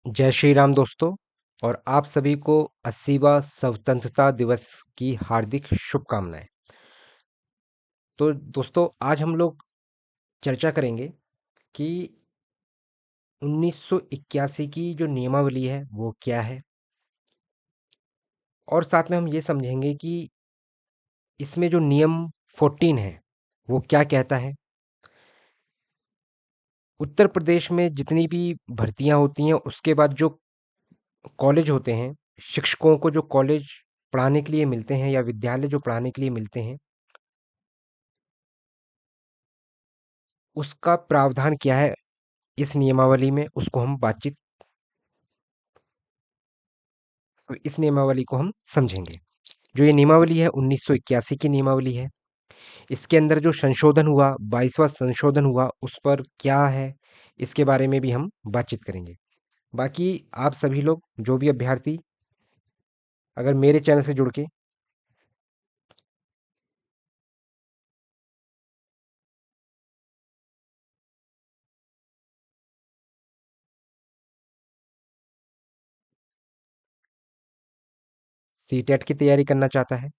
जय श्री राम दोस्तों। और आप सभी को 80वां स्वतंत्रता दिवस की हार्दिक शुभकामनाएं। तो दोस्तों, आज हम लोग चर्चा करेंगे कि 1981 की जो नियमावली है वो क्या है, और साथ में हम ये समझेंगे कि इसमें जो नियम 14 है वो क्या कहता है। उत्तर प्रदेश में जितनी भी भर्तियां होती हैं उसके बाद जो कॉलेज होते हैं, शिक्षकों को जो कॉलेज पढ़ाने के लिए मिलते हैं या विद्यालय जो पढ़ाने के लिए मिलते हैं, उसका प्रावधान क्या है इस नियमावली में, उसको हम इस नियमावली को हम समझेंगे। जो ये नियमावली है 1981 की नियमावली है। इसके अंदर जो संशोधन हुआ, 22वां संशोधन हुआ, उस पर क्या है, इसके बारे में भी हम बातचीत करेंगे। बाकी आप सभी लोग जो भी अभ्यर्थी अगर मेरे चैनल से जुड़ के सीटेट की तैयारी करना चाहता है,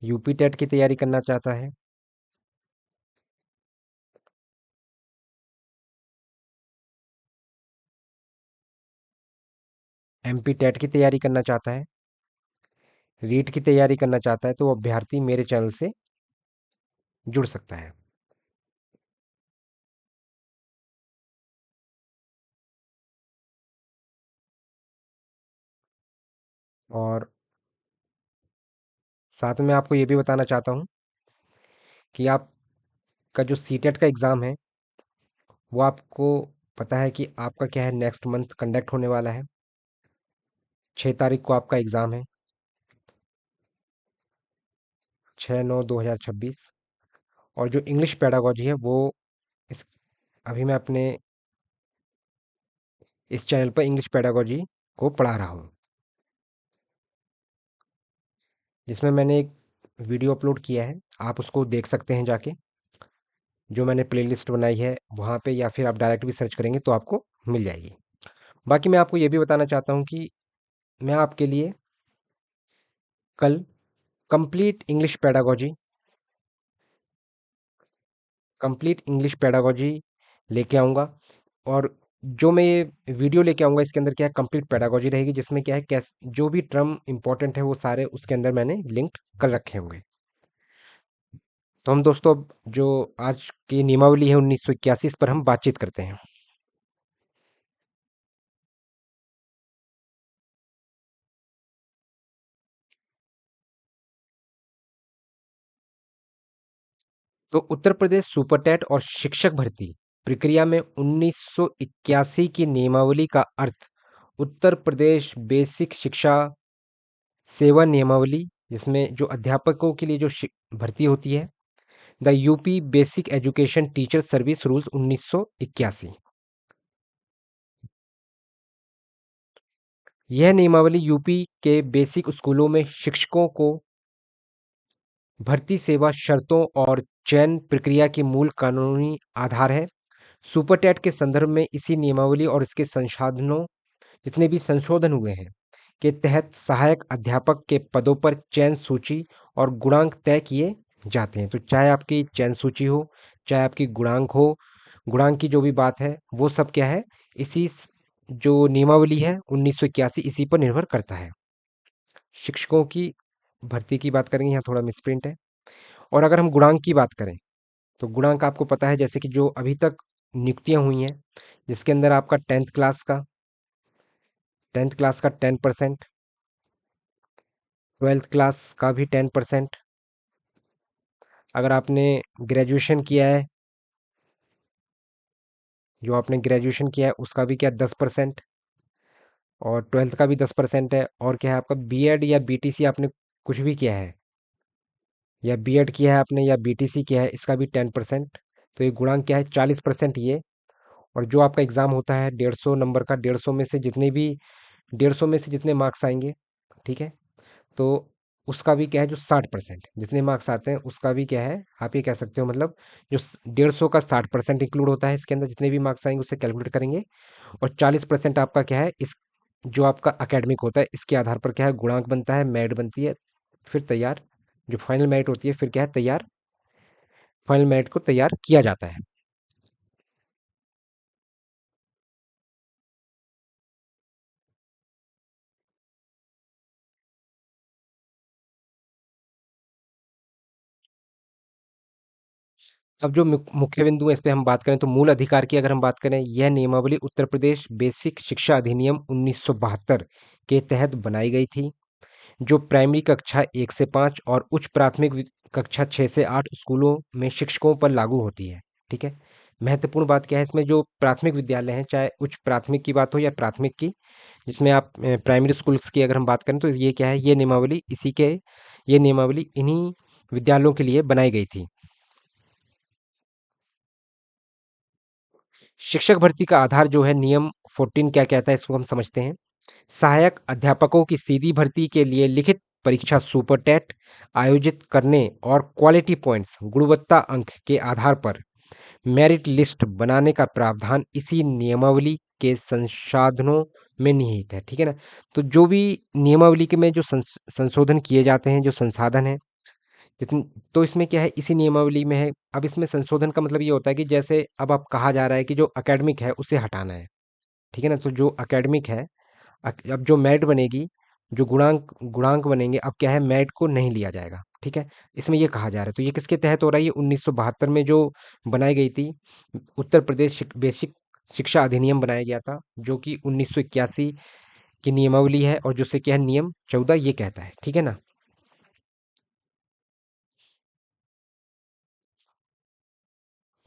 यूपी टेट की तैयारी करना चाहता है, एमपी टेट की तैयारी करना चाहता है, रीट की तैयारी करना चाहता है, तो वो अभ्यर्थी मेरे चैनल से जुड़ सकता है। और साथ में आपको ये भी बताना चाहता हूँ कि आपका जो सीटेट का एग्ज़ाम है वो आपको पता है कि आपका क्या है, नेक्स्ट मंथ कंडक्ट होने वाला है। 6 तारीख को आपका एग्ज़ाम है, 6/9/2026। और जो इंग्लिश पेडागोजी है वो इस अभी मैं अपने इस चैनल पर इंग्लिश पेडागोजी को पढ़ा रहा हूँ, जिसमें मैंने एक वीडियो अपलोड किया है। आप उसको देख सकते हैं जाके, जो मैंने प्लेलिस्ट बनाई है वहाँ पे, या फिर आप डायरेक्ट भी सर्च करेंगे तो आपको मिल जाएगी। बाकी मैं आपको ये भी बताना चाहता हूँ कि मैं आपके लिए कल complete English pedagogy complete English pedagogy लेके आऊँगा। और जो मैं ये वीडियो लेके आऊँगा इसके अंदर क्या है, कंप्लीट पेडागोजी रहेगी, जिसमें क्या है, कैस जो भी टर्म इंपॉर्टेंट है वो सारे उसके अंदर मैंने लिंक कर रखे होंगे। तो हम दोस्तों अब जो आज की नियमावली है 1981, इस पर हम बातचीत करते हैं। तो उत्तर प्रदेश सुपरटेट और शिक्षक भर्ती प्रक्रिया में 1981 की नियमावली का अर्थ उत्तर प्रदेश बेसिक शिक्षा सेवा नियमावली, जिसमें जो अध्यापकों के लिए जो भर्ती होती है, the UP basic education teacher service rules 1981। यह नियमावली यूपी के बेसिक स्कूलों में शिक्षकों को भर्ती सेवा शर्तों और चयन प्रक्रिया के मूल कानूनी आधार है। सुपरटेट के संदर्भ में इसी नियमावली और इसके संसाधनों, जितने भी संशोधन हुए हैं, के तहत सहायक अध्यापक के पदों पर चयन सूची और गुणांक तय किए जाते हैं। तो चाहे आपकी चयन सूची हो, चाहे आपकी गुणांक हो, गुणांक की जो भी बात है वो सब क्या है, जो नियमावली है 1981 इसी पर निर्भर करता है। शिक्षकों की भर्ती की बात करेंगे, यहाँ थोड़ा मिसप्रिंट है। और अगर हम गुणांक की बात करें तो गुणांक आपको पता है, जैसे कि जो अभी तक नियुक्तियां हुई हैं, जिसके अंदर आपका 10th क्लास का 10%, 12th क्लास का भी 10%, अगर आपने ग्रेजुएशन किया है, जो आपने ग्रेजुएशन किया है उसका भी क्या 10%, और 12th का भी 10% है। और क्या है आपका बीएड या बीटीसी आपने कुछ भी किया है, या बीएड किया है आपने या बीटीसी किया है, इसका भी 10%। तो ये गुणांक क्या है, 40% ये। और जो आपका एग्ज़ाम होता है 150 नंबर का, 150 में से जितने मार्क्स आएंगे, ठीक है, तो उसका भी क्या है, जो 60% जितने मार्क्स आते हैं उसका भी क्या है, आप ये कह सकते हो मतलब जो 150 का 60% इंक्लूड होता है इसके अंदर, जितने भी मार्क्स आएंगे उससे कैलकुलेट करेंगे। और 40% आपका क्या है, इस जो आपका अकेडमिक होता है इसके आधार पर क्या है गुणांक बनता है, मेरिट बनती है। फिर तैयार, जो फाइनल मेरिट होती है फिर क्या है तैयार, फाइनल मेरिट को तैयार किया जाता है। अब जो मुख्य बिंदु है इस पे हम बात करें तो मूल अधिकार की अगर हम बात करें, यह नियमावली उत्तर प्रदेश बेसिक शिक्षा अधिनियम 1972 के तहत बनाई गई थी, जो प्राइमरी कक्षा 1 से 5 और उच्च प्राथमिक कक्षा 6 से 8 स्कूलों में शिक्षकों पर लागू होती है। ठीक है। महत्वपूर्ण बात क्या है इसमें, जो प्राथमिक विद्यालय हैं, चाहे उच्च प्राथमिक की बात हो या प्राथमिक की, जिसमें आप प्राइमरी स्कूल्स की अगर हम बात करें तो ये क्या है, ये नियमावली इन्हीं विद्यालयों के लिए बनाई गई थी। शिक्षक भर्ती का आधार जो है, नियम 14 क्या कहता है इसको हम समझते हैं। सहायक अध्यापकों की सीधी भर्ती के लिए लिखित परीक्षा सुपर टेट आयोजित करने और क्वालिटी पॉइंट्स गुणवत्ता अंक के आधार पर मेरिट लिस्ट बनाने का प्रावधान इसी नियमावली के संसाधनों में निहित है। ठीक है ना। तो जो भी नियमावली के में जो संशोधन किए जाते हैं, जो संसाधन है जितन, तो इसमें क्या है इसी नियमावली में है। अब इसमें संशोधन का मतलब ये होता है कि जैसे अब कहा जा रहा है कि जो एकेडमिक है उसे हटाना है। ठीक है ना। तो जो एकेडमिक है, अब जो मेरिट बनेगी, जो गुणांक गुणांक बनेंगे, अब क्या है मेरिट को नहीं लिया जाएगा। ठीक है। इसमें ये कहा जा रहा है, तो ये किसके तहत हो रहा है, ये 1972 में जो बनाई गई थी, उत्तर प्रदेश बेसिक शिक्षा अधिनियम बनाया गया था, जो कि 1981 की नियमावली है, और जिससे क्या है नियम 14 ये कहता है। ठीक है ना।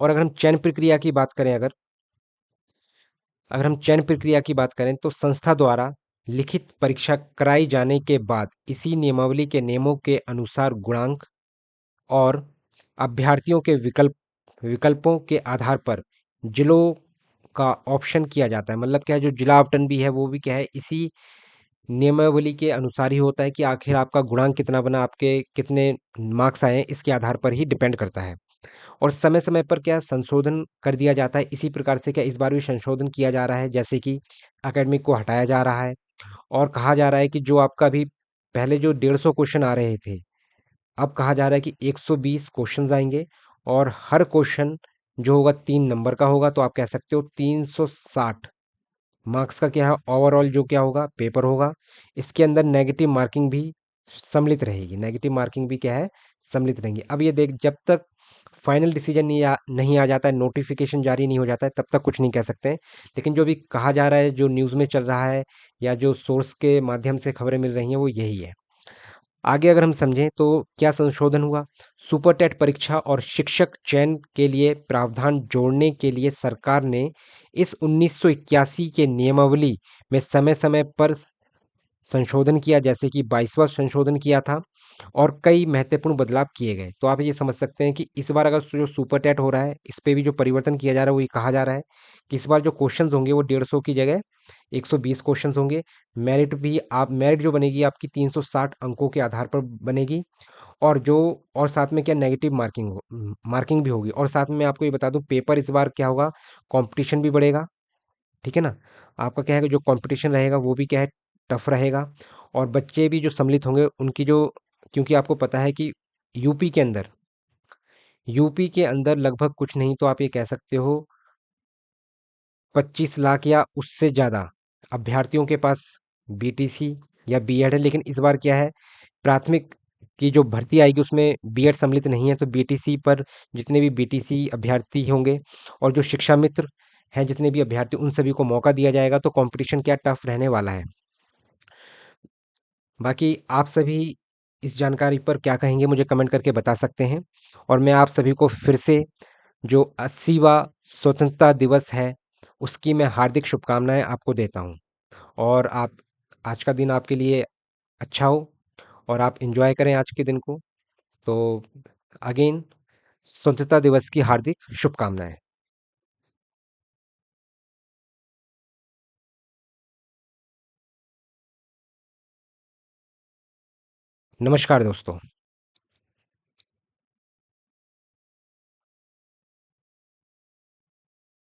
और अगर हम चयन प्रक्रिया की बात करें, अगर हम चयन प्रक्रिया की बात करें तो संस्था द्वारा लिखित परीक्षा कराई जाने के बाद इसी नियमावली के नियमों के अनुसार गुणांक और अभ्यर्थियों के विकल्पों के आधार पर जिलों का ऑप्शन किया जाता है। मतलब क्या है, जो जिला आवंटन भी है वो भी क्या है इसी नियमावली के अनुसार ही होता है कि आखिर आपका गुणांक कितना बना, आपके कितने मार्क्स आए हैं, इसके आधार पर ही डिपेंड करता है। और समय समय पर क्या संशोधन कर दिया जाता है। इसी प्रकार से क्या इस बार भी संशोधन किया जा रहा है, जैसे कि एकेडमिक को हटाया जा रहा है, और कहा जा रहा है कि जो आपका भी पहले जो 150 क्वेश्चन आ रहे थे, अब कहा जा रहा है कि 120 क्वेश्चंस आएंगे, और हर क्वेश्चन जो होगा 3 नंबर का होगा, तो आप कह सकते हो 360 मार्क्स का क्या है ओवरऑल जो क्या होगा पेपर होगा। इसके अंदर नेगेटिव मार्किंग भी सम्मिलित रहेगी, नेगेटिव मार्किंग भी क्या है सम्मिलित रहेंगी। अब ये देख, जब तक फाइनल डिसीजन नहीं आ जाता है, नोटिफिकेशन जारी नहीं हो जाता है, तब तक कुछ नहीं कह सकते हैं। लेकिन जो भी कहा जा रहा है, जो न्यूज़ में चल रहा है या जो सोर्स के माध्यम से खबरें मिल रही हैं, वो यही है। आगे अगर हम समझें तो क्या संशोधन हुआ, सुपर टेट परीक्षा और शिक्षक चयन के लिए प्रावधान जोड़ने के लिए सरकार ने इस 1981 के नियमावली में समय समय पर संशोधन किया, जैसे कि 22वां संशोधन किया था, और कई महत्वपूर्ण बदलाव किए गए। तो आप ये समझ सकते हैं कि इस बार अगर जो सुपर टेट हो रहा है इस पे भी जो परिवर्तन किया जा रहा है, वो ये कहा जा रहा है कि इस बार जो क्वेश्चंस होंगे वो 150 की जगह 120 क्वेश्चंस होंगे। मेरिट जो बनेगी आपकी 360 अंकों के आधार पर बनेगी। और जो और साथ में क्या नेगेटिव मार्किंग भी होगी। और साथ में मैं आपको ये बता दूं, पेपर इस बार क्या होगा, कंपटीशन भी बढ़ेगा। ठीक है ना। आपका क्या है कि जो कंपटीशन रहेगा वो भी क्या है टफ रहेगा। और बच्चे भी जो सम्मिलित होंगे उनकी जो, क्योंकि आपको पता है कि यूपी के अंदर यूपी के अंदर लगभग कुछ नहीं तो आप ये कह सकते हो 25 लाख या उससे ज़्यादा अभ्यर्थियों के पास बीटीसी या बीएड है। लेकिन इस बार क्या है, प्राथमिक की जो भर्ती आएगी उसमें बीएड सम्मिलित नहीं है, तो बीटीसी पर जितने भी बीटीसी अभ्यर्थी होंगे और जो शिक्षा मित्र हैं जितने भी अभ्यर्थी, उन सभी को मौका दिया जाएगा। तो कंपटीशन क्या टफ रहने वाला है। बाकी आप सभी इस जानकारी पर क्या कहेंगे मुझे कमेंट करके बता सकते हैं। और मैं आप सभी को फिर से जो 80वां स्वतंत्रता दिवस है उसकी मैं हार्दिक शुभकामनाएं आपको देता हूं। और आप, आज का दिन आपके लिए अच्छा हो और आप एंजॉय करें आज के दिन को। तो अगेन स्वतंत्रता दिवस की हार्दिक शुभकामनाएं। नमस्कार दोस्तों।